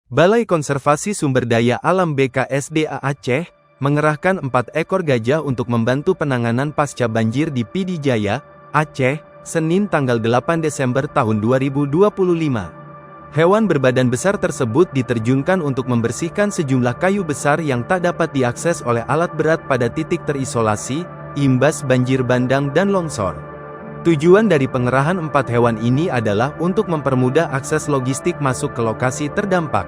Balai Konservasi Sumber Daya Alam BKSDA Aceh, mengerahkan 4 ekor gajah untuk membantu penanganan pasca banjir di Pidi Jaya, Aceh, Senin tanggal 8 Desember tahun 2025. Hewan berbadan besar tersebut diterjunkan untuk membersihkan sejumlah kayu besar yang tak dapat diakses oleh alat berat pada titik terisolasi, imbas banjir bandang dan longsor. Tujuan dari pengerahan 4 hewan ini adalah untuk mempermudah akses logistik masuk ke lokasi terdampak.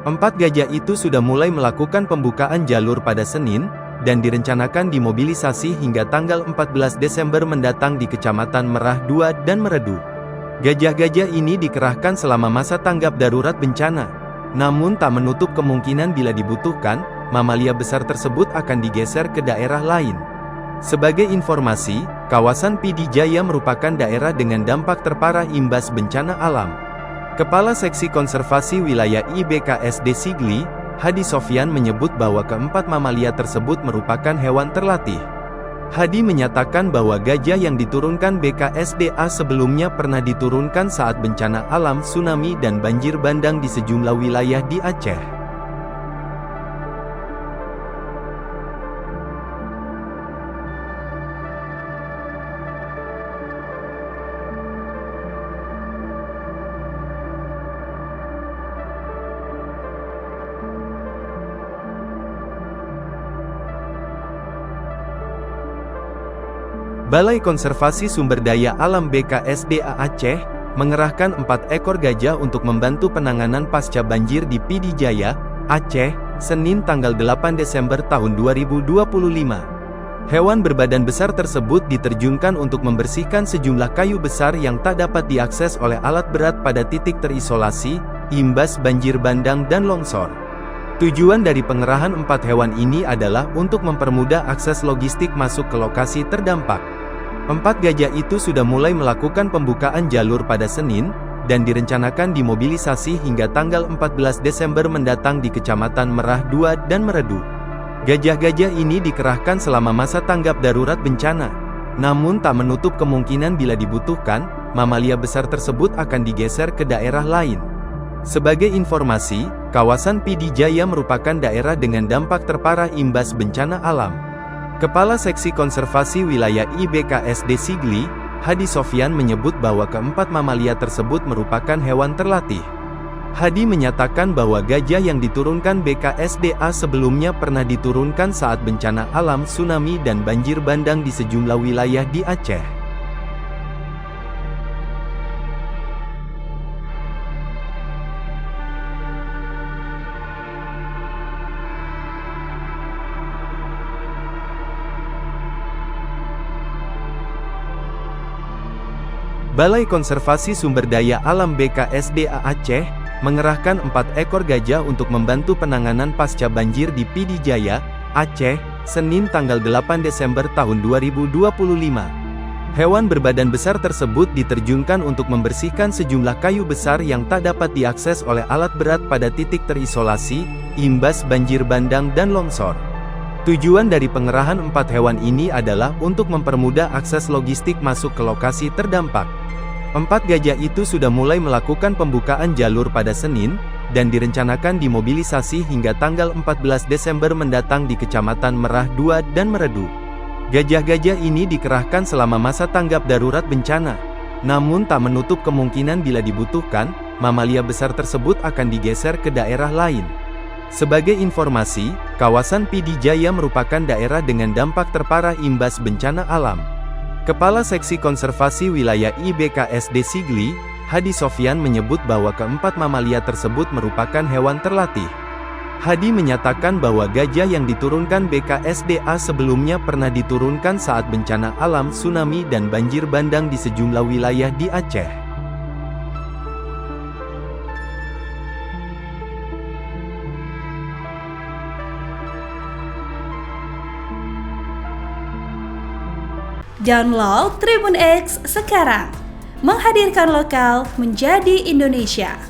4 gajah itu sudah mulai melakukan pembukaan jalur pada Senin, dan direncanakan dimobilisasi hingga tanggal 14 Desember mendatang di Kecamatan Merah 2 dan Meredu. Gajah-gajah ini dikerahkan selama masa tanggap darurat bencana. Namun tak menutup kemungkinan bila dibutuhkan, mamalia besar tersebut akan digeser ke daerah lain. Sebagai informasi, kawasan Pidi Jaya merupakan daerah dengan dampak terparah imbas bencana alam. Kepala Seksi Konservasi Wilayah IBKSD Sigli, Hadi Sofyan menyebut bahwa keempat mamalia tersebut merupakan hewan terlatih. Hadi menyatakan bahwa gajah yang diturunkan BKSDA sebelumnya pernah diturunkan saat bencana alam tsunami dan banjir bandang di sejumlah wilayah di Aceh. Balai Konservasi Sumber Daya Alam BKSDA Aceh, mengerahkan 4 ekor gajah untuk membantu penanganan pasca banjir di Pidi Jaya, Aceh, Senin tanggal 8 Desember tahun 2025. Hewan berbadan besar tersebut diterjunkan untuk membersihkan sejumlah kayu besar yang tak dapat diakses oleh alat berat pada titik terisolasi, imbas banjir bandang dan longsor. Tujuan dari pengerahan 4 hewan ini adalah untuk mempermudah akses logistik masuk ke lokasi terdampak. 4 gajah itu sudah mulai melakukan pembukaan jalur pada Senin, dan direncanakan dimobilisasi hingga tanggal 14 Desember mendatang di Kecamatan Merah 2 dan Meredu. Gajah-gajah ini dikerahkan selama masa tanggap darurat bencana. Namun tak menutup kemungkinan bila dibutuhkan, mamalia besar tersebut akan digeser ke daerah lain. Sebagai informasi, kawasan Pidi Jaya merupakan daerah dengan dampak terparah imbas bencana alam. Kepala Seksi Konservasi Wilayah IBKSD Sigli, Hadi Sofyan menyebut bahwa keempat mamalia tersebut merupakan hewan terlatih. Hadi menyatakan bahwa gajah yang diturunkan BKSDA sebelumnya pernah diturunkan saat bencana alam tsunami dan banjir bandang di sejumlah wilayah di Aceh. Balai Konservasi Sumber Daya Alam BKSDA Aceh, mengerahkan 4 ekor gajah untuk membantu penanganan pasca banjir di Pidi Jaya, Aceh, Senin tanggal 8 Desember tahun 2025. Hewan berbadan besar tersebut diterjunkan untuk membersihkan sejumlah kayu besar yang tak dapat diakses oleh alat berat pada titik terisolasi, imbas banjir bandang dan longsor. Tujuan dari pengerahan 4 hewan ini adalah untuk mempermudah akses logistik masuk ke lokasi terdampak. 4 gajah itu sudah mulai melakukan pembukaan jalur pada Senin, dan direncanakan dimobilisasi hingga tanggal 14 Desember mendatang di Kecamatan Merah 2 dan Meredu. Gajah-gajah ini dikerahkan selama masa tanggap darurat bencana. Namun tak menutup kemungkinan bila dibutuhkan, mamalia besar tersebut akan digeser ke daerah lain. Sebagai informasi, kawasan Pidi Jaya merupakan daerah dengan dampak terparah imbas bencana alam. Kepala Seksi Konservasi Wilayah IBKSD Sigli, Hadi Sofyan menyebut bahwa keempat mamalia tersebut merupakan hewan terlatih. Hadi menyatakan bahwa gajah yang diturunkan BKSDA sebelumnya pernah diturunkan saat bencana alam tsunami dan banjir bandang di sejumlah wilayah di Aceh. Download Tribun X sekarang, menghadirkan lokal menjadi Indonesia.